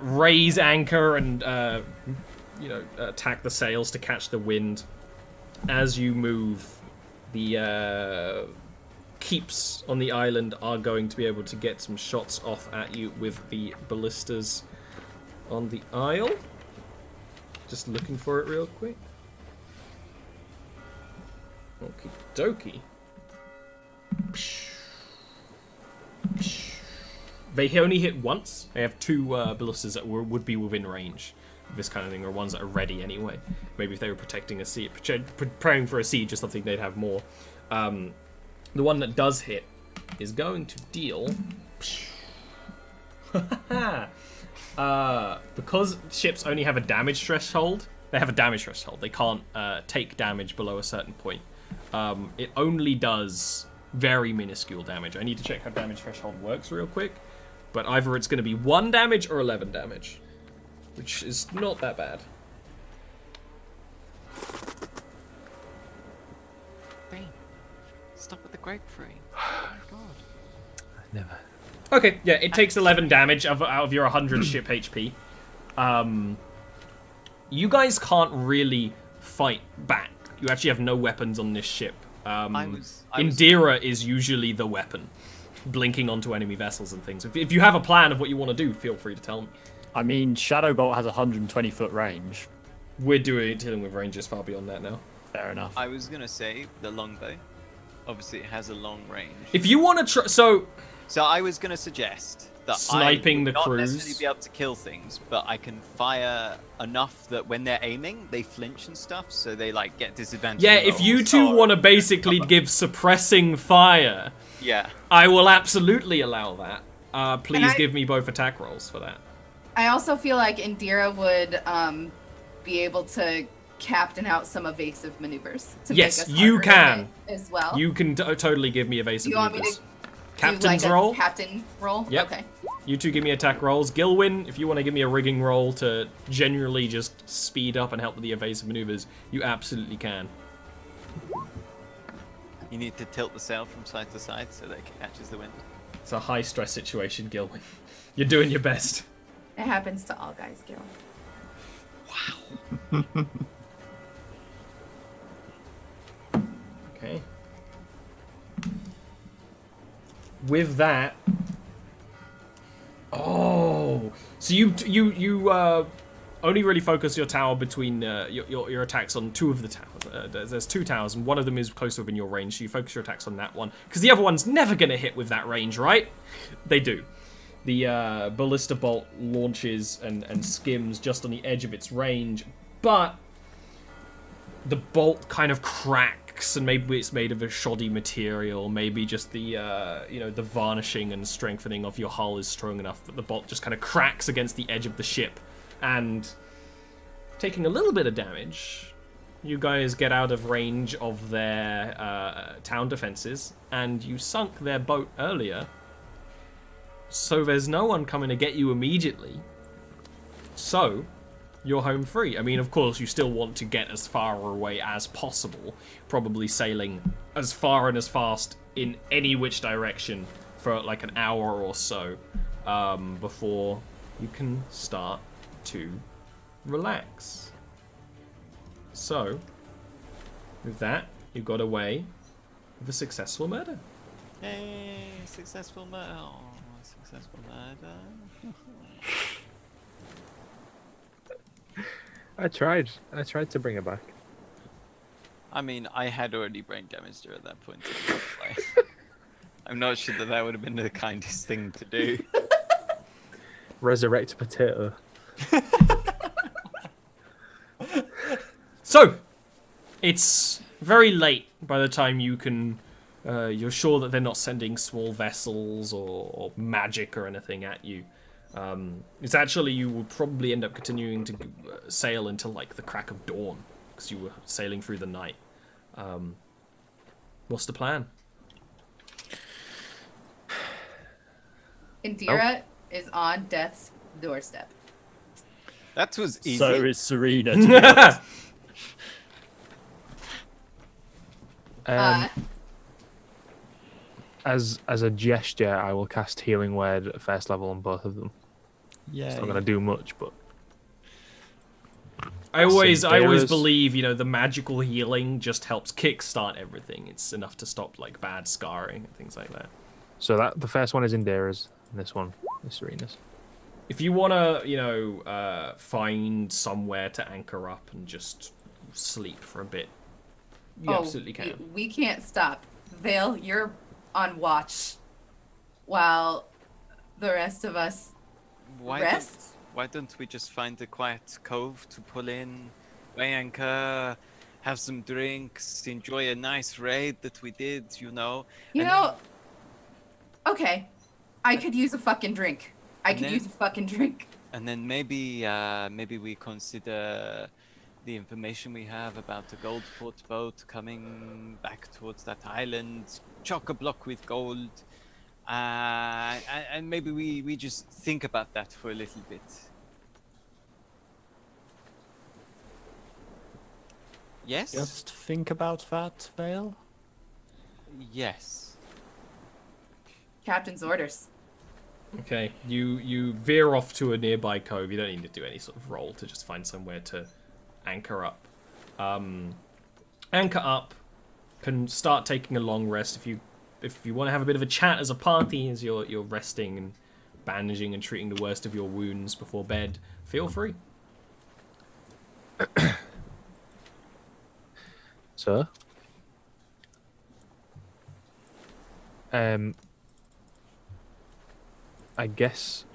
S1: raise anchor and tack the sails to catch the wind. As you move, the keeps on the island are going to be able to get some shots off at you with the ballistas on the isle. Just looking for it real quick. Okie dokie. They only hit once. They have 2 ballistas that would be within range of this kind of thing, or ones that are ready anyway. Maybe if they were protecting a siege, preparing for a siege or something, they'd have more. The one that does hit is going to deal... because ships only have a damage threshold, they have a damage threshold. They can't take damage below a certain point. It only does very minuscule damage. I need to check how damage threshold works real quick. But either it's going to be 1 damage or 11 damage, which is not that bad.
S2: Bane, stop with the grapefruit. Oh my god.
S5: Never.
S1: Okay, yeah, it takes 11 damage out of your 100 ship HP. You guys can't really fight back. You actually have no weapons on this ship. Indira is usually the weapon, blinking onto enemy vessels and things. If you have a plan of what you want to do, feel free to tell me.
S3: I mean, Shadowbolt has 120-foot range.
S1: We're dealing with ranges far beyond that now.
S3: Fair enough.
S2: I was gonna say the longbow. Obviously, it has a long range.
S1: If you want to try... So
S2: I was gonna suggest that
S1: Sniping
S2: I
S1: the
S2: would not
S1: crews.
S2: necessarily be able to kill things, but I can fire enough that when they're aiming, they flinch and stuff, so they like get disadvantage.
S1: yeah, if you two want to basically give suppressing fire,
S2: Yeah.
S1: I will absolutely allow that. Please
S4: I-
S1: give me both attack rolls for that.
S4: I also feel like Indira would be able to captain out some evasive maneuvers. To
S1: Yes,
S4: make us
S1: you
S4: harder to
S1: can.
S4: hit as well.
S1: You can totally give me
S4: Do
S1: evasive
S4: you want me to
S1: maneuvers.
S4: do
S1: Captain's
S4: like a
S1: roll.
S4: captain roll?
S1: Yep.
S4: Okay.
S1: You two give me attack rolls. Gilwyn, if you want to give me a rigging roll to generally just speed up and help with the evasive maneuvers, you absolutely can.
S2: You need to tilt the sail from side to side so that it catches the wind.
S1: It's a high stress situation, Gilwyn. You're doing your best.
S4: It happens to all guys, Gil.
S1: Okay. With that, oh, so you only really focus your tower between your attacks on two of the towers. There's two towers, and one of them is closer within your range. So you focus your attacks on that one because the other one's never gonna hit with that range, right? They do. The ballista bolt launches and skims just on the edge of its range, but the bolt kind of cracks, and maybe it's made of a shoddy material. Maybe just the the varnishing and strengthening of your hull is strong enough that the bolt just kind of cracks against the edge of the ship, and taking a little bit of damage. You guys get out of range of their town defenses, and you sunk their boat earlier. So there's no one coming to get you immediately. So you're home free. I mean, of course, you still want to get as far away as possible, probably sailing as far and as fast in any which direction for like an hour or so before you can start to relax. So, with that, you got away with a successful murder.
S2: Hey, successful murder. Oh, successful murder.
S5: I tried to bring it back.
S2: I mean, I had already brain damaged her at that point. I'm not sure that would have been the kindest thing to do.
S5: Resurrect a potato.
S1: So, it's very late by the time you can... you're sure that they're not sending small vessels or magic or anything at you. It's actually, you will probably end up continuing to sail until like the crack of dawn, because you were sailing through the night. What's the plan?
S4: Indira is on death's doorstep.
S2: That was easy.
S3: So is Serena. To be honest.
S5: As a gesture, I will cast Healing Word at first level on both of them.
S3: Yeah.
S5: It's not gonna do much, but
S1: I always
S5: Dara's-
S1: believe, the magical healing just helps kickstart everything. It's enough to stop like bad scarring and things like that.
S5: so that the first one is Indira's, and this one is Serena's.
S1: If you want to, find somewhere to anchor up and just sleep for a bit, you absolutely can.
S4: We can't stop. Vale, you're on watch while the rest of us rest.
S2: Why don't we just find a quiet cove to pull in, weigh anchor, have some drinks, enjoy a nice raid that we did,
S4: Okay, I could use a fucking drink.
S2: And then maybe we consider the information we have about the Goldport boat coming back towards that island, chock-a-block with gold, and maybe we just think about that for a little bit. Yes?
S3: Just think about that, Vale.
S2: Yes.
S4: Captain's orders.
S1: Okay, you veer off to a nearby cove. You don't need to do any sort of roll to just find somewhere to anchor up. Anchor up, can start taking a long rest if you want to have a bit of a chat as a party as you're resting and bandaging and treating the worst of your wounds before bed. Feel free.
S5: So, I guess.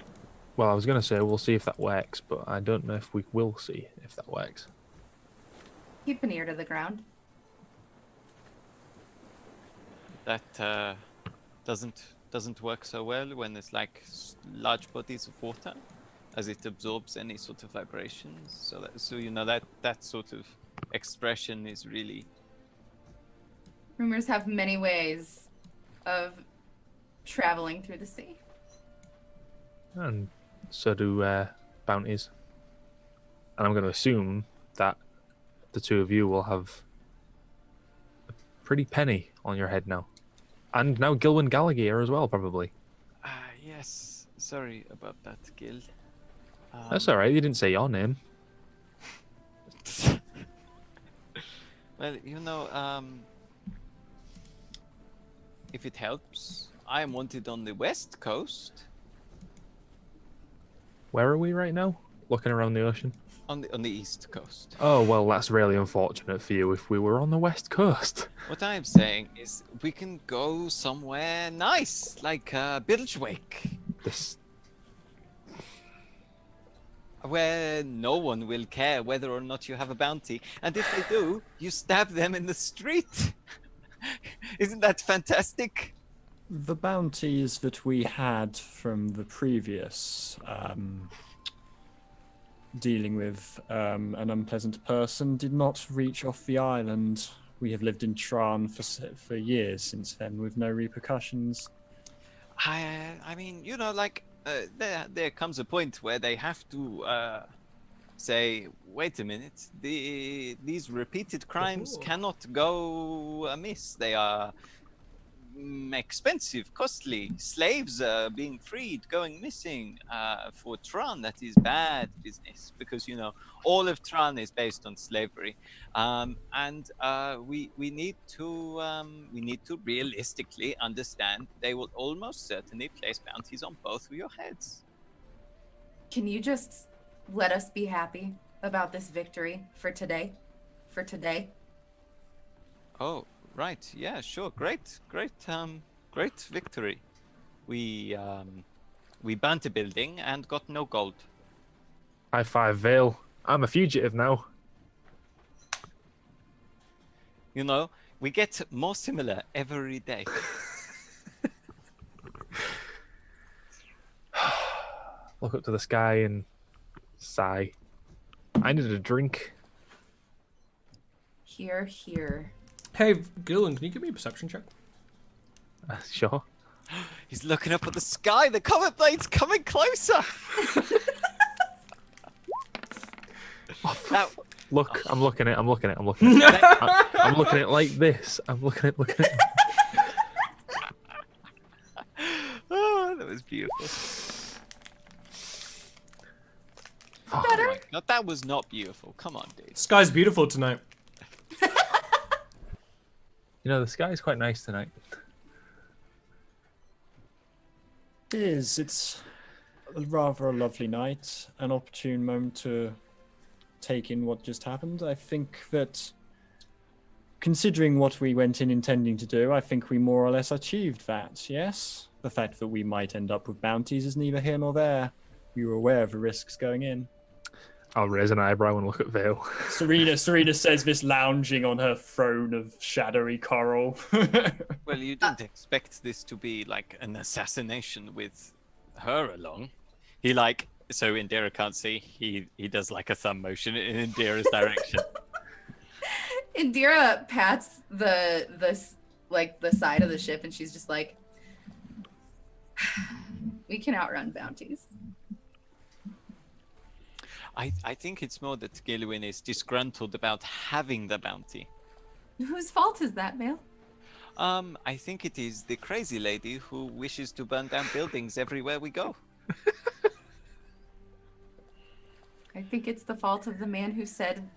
S5: Well, I was gonna say we'll see if that works, but I don't know if we will see if that works.
S4: Keep an ear to the ground.
S2: That doesn't work so well when it's like large bodies of water, as it absorbs any sort of vibrations. That sort of expression is really.
S4: Rumors have many ways of traveling through the sea.
S5: And so do bounties. And I'm going to assume that the two of you will have a pretty penny on your head now. And now Gilwyn Gallagher as well, probably.
S2: Yes. Sorry about that, Gil.
S5: That's all right. You didn't say your name.
S2: Well, if it helps, I am wanted on the West Coast.
S5: Where are we right now? Looking around the ocean.
S2: On the East Coast.
S5: Oh, well, that's really unfortunate for you if we were on the West Coast.
S2: What I'm saying is we can go somewhere nice, like Bilgewake,
S5: This...
S2: where no one will care whether or not you have a bounty. And if they do, you stab them in the street. Isn't that fantastic?
S3: The bounties that we had from the previous dealing with an unpleasant person did not reach off the island. We have lived in Tran for years since then with no repercussions.
S2: I mean, there comes a point where they have to say, wait a minute, these repeated crimes cannot go amiss. They are expensive, costly. Slaves are being freed, going missing. For Tran, that is bad business because all of Tran is based on slavery, and we need to realistically understand they will almost certainly place bounties on both of your heads.
S4: Can you just let us be happy about this victory for today?
S2: Oh, right. Yeah, sure. Great victory. We burnt a building and got no gold.
S5: High five, Vale. I'm a fugitive now.
S2: We get more similar every day.
S5: Look up to the sky and sigh. I needed a drink.
S4: Here.
S1: Hey, Gillen, can you give me a perception check?
S5: Sure.
S2: He's looking up at the sky. The comet blade's coming closer.
S5: Look, I'm looking at it. I'm looking at it like this. I'm looking at it.
S2: Oh, that was beautiful. Oh my God, that was not beautiful. Come on, dude.
S1: Sky's beautiful tonight.
S5: The sky is quite nice tonight.
S3: It is. It's rather a lovely night, an opportune moment to take in what just happened. I think that, considering what we went in intending to do, I think we more or less achieved that, yes? The fact that we might end up with bounties is neither here nor there. We were aware of the risks going in.
S5: I'll raise an eyebrow and look at Vale.
S3: Serena says this lounging on her throne of shadowy coral.
S2: Well, you didn't expect this to be like an assassination with her along. So Indira can't see. He does like a thumb motion in Indira's direction.
S4: Indira pats the side of the ship, and she's just like, "We can outrun bounties."
S2: I think it's more that Gilwyn is disgruntled about having the bounty.
S4: Whose fault is that, Vale?
S2: I think it is the crazy lady who wishes to burn down buildings everywhere we go.
S4: I think it's the fault of the man who said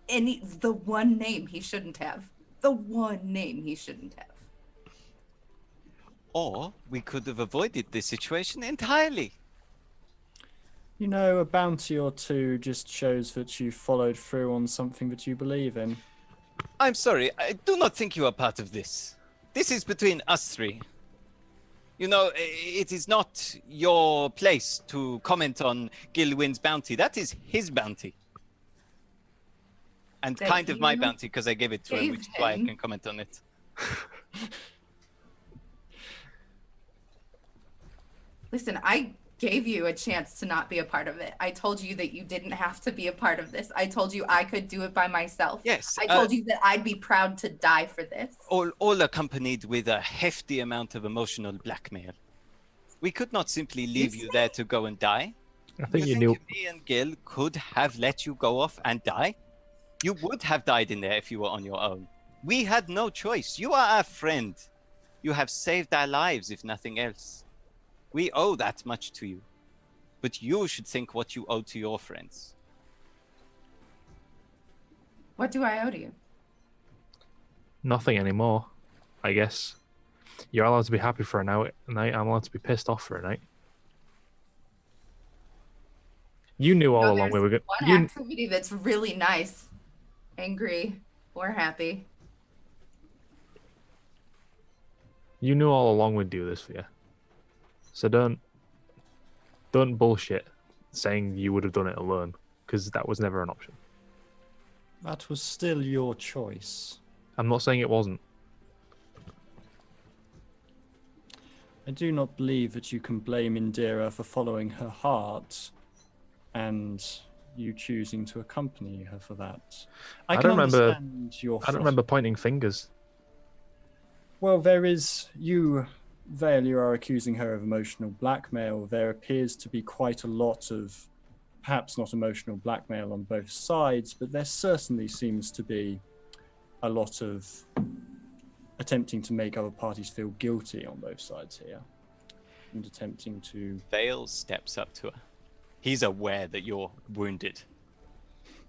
S4: the one name he shouldn't have. The one name he shouldn't have.
S2: Or we could have avoided this situation entirely.
S3: A bounty or two just shows that you followed through on something that you believe in.
S2: I'm sorry, I do not think you are part of this. This is between us three. It is not your place to comment on Gilwyn's bounty. That is his bounty. And
S4: That
S2: kind of my
S4: you
S2: bounty because I gave it to him,
S4: gave
S2: which is why I
S4: him?
S2: can comment on it.
S4: Listen, I gave you a chance to not be a part of it. I told you that you didn't have to be a part of this. I told you I could do it by myself.
S2: Yes.
S4: I told you that I'd be proud to die for this.
S2: All accompanied with a hefty amount of emotional blackmail. We could not simply leave you there to go and die.
S5: I think you
S2: think
S5: knew.
S2: if me and Gil could have let you go off and die? You would have died in there if you were on your own. We had no choice. You are our friend. You have saved our lives, if nothing else. We owe that much to you. But you should think what you owe to your friends.
S4: What do I owe to you?
S5: Nothing anymore, I guess. You're allowed to be happy for a night. I'm allowed to be pissed off for a night. You knew all along we were going.
S4: One activity that's really nice. Angry or happy.
S5: You knew all along we'd do this for you. So don't bullshit saying you would have done it alone, because that was never an option.
S3: That was still your choice.
S5: I'm not saying it wasn't.
S3: I do not believe that you can blame Indira for following her heart and you choosing to accompany her for that. I
S5: don't remember.
S3: understand your
S5: I don't remember pointing fingers.
S3: Well, there is you, Vale, you are accusing her of emotional blackmail. There appears to be quite a lot of, perhaps not emotional blackmail on both sides, but there certainly seems to be a lot of attempting to make other parties feel guilty on both sides here. And attempting to...
S2: Vale steps up to her. He's aware that you're wounded.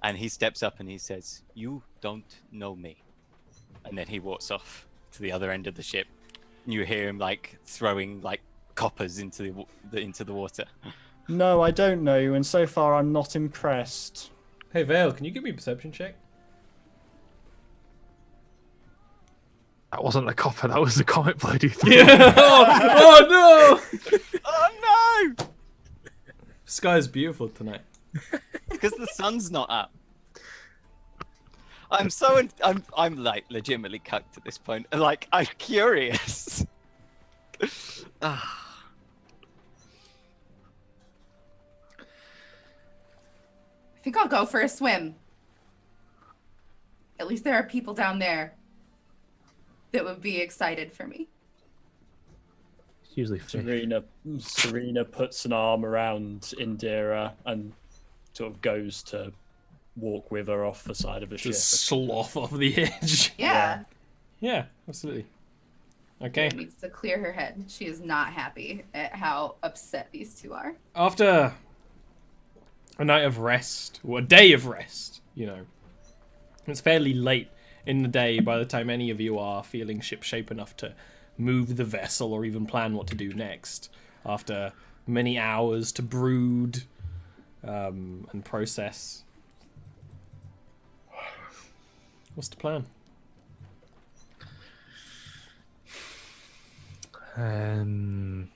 S2: And he steps up and he says, "You don't know me." And then he walks off to the other end of the ship. And you hear him like throwing like coppers into the water.
S3: No, I don't know you, and so far I'm not impressed.
S1: Hey Vale, can you give me a perception check?
S5: That wasn't a copper, that was the comet blade you threw.
S1: Yeah. Oh no!
S2: Oh no!
S1: Sky's beautiful tonight.
S2: Because the sun's not up. I'm like legitimately cucked at this point. Like, I'm curious. Ah.
S4: I think I'll go for a swim. At least there are people down there that would be excited for me.
S5: It's usually fish.
S3: Serena puts an arm around Indira and sort of goes to walk with her off the side of the ship.
S1: Just slough off the edge.
S4: Yeah.
S1: Yeah, absolutely. Okay.
S4: She needs to clear her head. She is not happy at how upset these two are.
S1: After a night of rest, or a day of rest, you know, it's fairly late in the day by the time any of you are feeling shipshape enough to move the vessel or even plan what to do next. After many hours to brood and process. What's the plan?
S5: Hang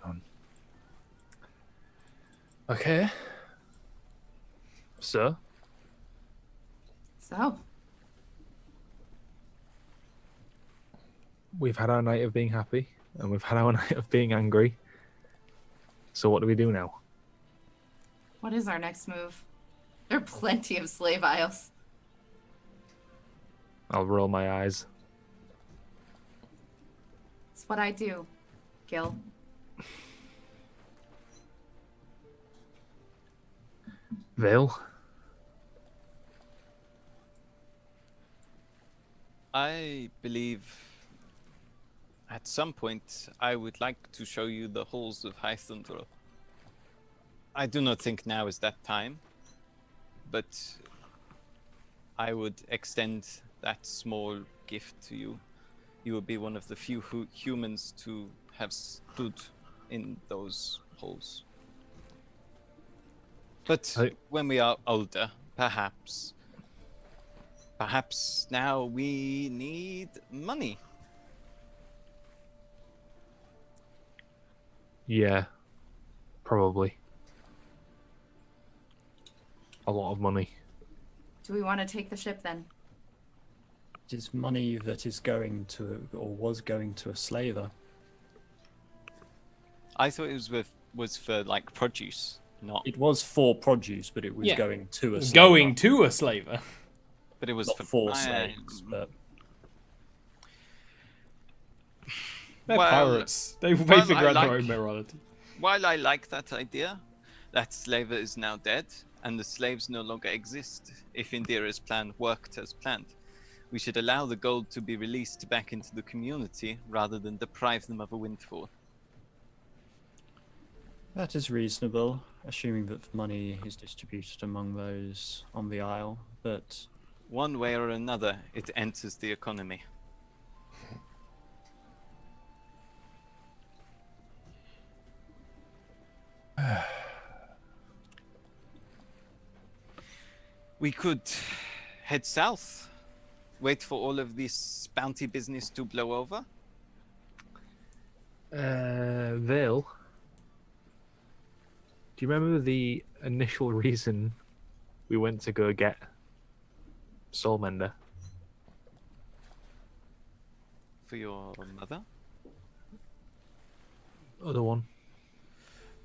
S5: on. Okay. So?
S4: So,
S5: We've had our night of being happy, and we've had our night of being angry. So what do we do now?
S4: what is our next move? There are plenty of slave isles.
S5: I'll roll my eyes.
S4: It's what I do, Gil.
S5: Vale?
S2: I believe at some point I would like to show you the halls of Hythundra. I do not think now is that time, but I would extend that small gift to you. You will be one of the few humans to have stood in those halls. But when we are older, perhaps now we need money.
S5: Yeah, probably. A lot of money.
S4: Do we want to take the ship then?
S3: It is money that is going to, or was going to, a slaver.
S2: I thought it was for like produce, not.
S3: It was for produce, but it was
S1: Yeah.
S3: going to a slaver.
S1: Going to a slaver.
S2: But it was
S3: Not for slaves, but
S1: They're
S2: Well,
S1: pirates. They
S2: well,
S1: figure
S2: I
S1: out their
S2: like-
S1: own morality.
S2: While I like that idea, that slaver is now dead, and the slaves no longer exist if Indira's plan worked as planned. We should allow the gold to be released back into the community rather than deprive them of a windfall.
S3: That is reasonable, assuming that the money is distributed among those on the Isle, but
S2: One way or another, it enters the economy. We could head south, wait for all of this bounty business to blow over.
S5: Vale, do you remember the initial reason we went to go get Soulmender?
S2: For your mother?
S5: Other one.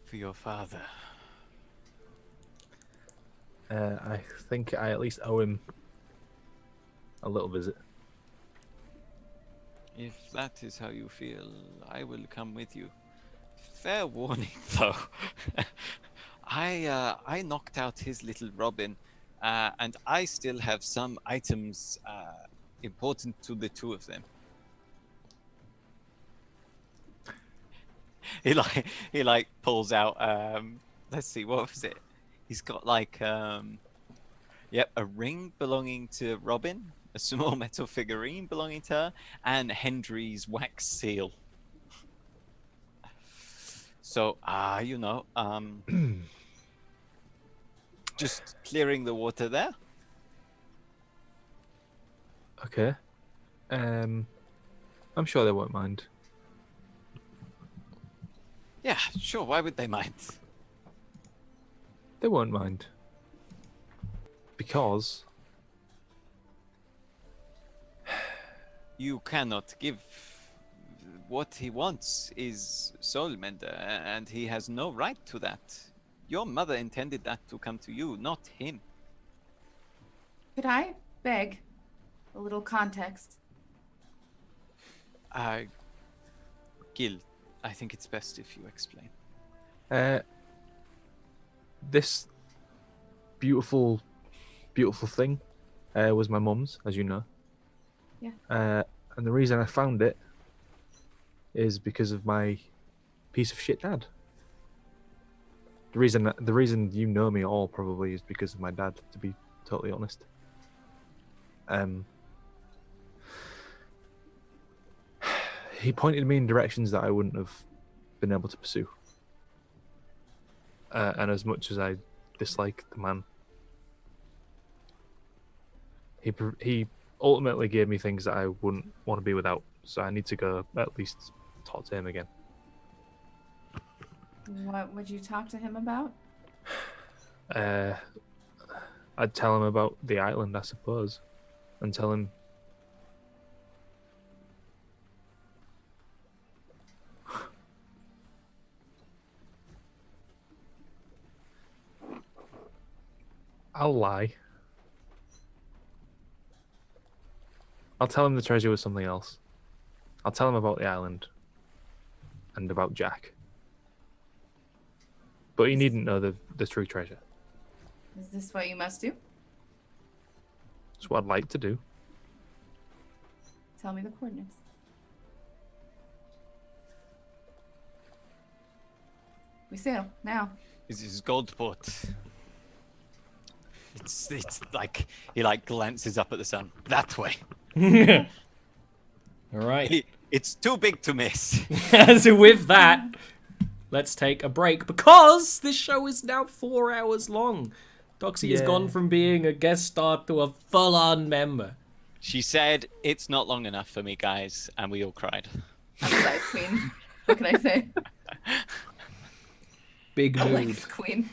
S2: For your father?
S5: I think I at least owe him a little visit.
S2: If that is how you feel, I will come with you. Fair warning, though. I knocked out his little Robin, and I still have some items important to the two of them. He pulls out. Let's see, what was it? He's got a ring belonging to Robin, a small metal figurine belonging to her, and Hendry's wax seal. So, just clearing the water there.
S5: Okay. I'm sure they won't mind.
S2: Yeah, sure. Why would they mind?
S5: They won't mind. Because
S2: You cannot give. What he wants is Soulmender, and he has no right to that. Your mother intended that to come to you, not him.
S4: Could I beg a little context?
S2: Gil, I think it's best if you explain.
S5: this beautiful thing was my mum's, as you know.
S4: Yeah.
S5: And the reason I found it is because of my piece of shit dad. The reason you know me all probably is because of my dad, to be totally honest. He pointed me in directions that I wouldn't have been able to pursue. And as much as I dislike the man, he ultimately gave me things that I wouldn't want to be without. So I need to go at least talk to him again.
S4: What would you talk to him about?
S5: I'd tell him about the island, I suppose, and tell him. I'll lie. I'll tell him the treasure was something else. I'll tell him about the island and about Jack. But he needn't know the true treasure.
S4: Is this what you must do?
S5: It's what I'd like to do.
S4: Tell me the coordinates. We sail now.
S2: This is Goldport. It's like he glances up at the sun. That way.
S1: All right.
S2: It's too big to miss.
S1: So with that, let's take a break because this show is now 4 hours long. Doxy has gone from being a guest star to a full-on member.
S2: She said, "It's not long enough for me, guys," and we all cried.
S4: I'm size queen. What can I say?
S1: Big
S4: I
S1: mood.
S4: like queen.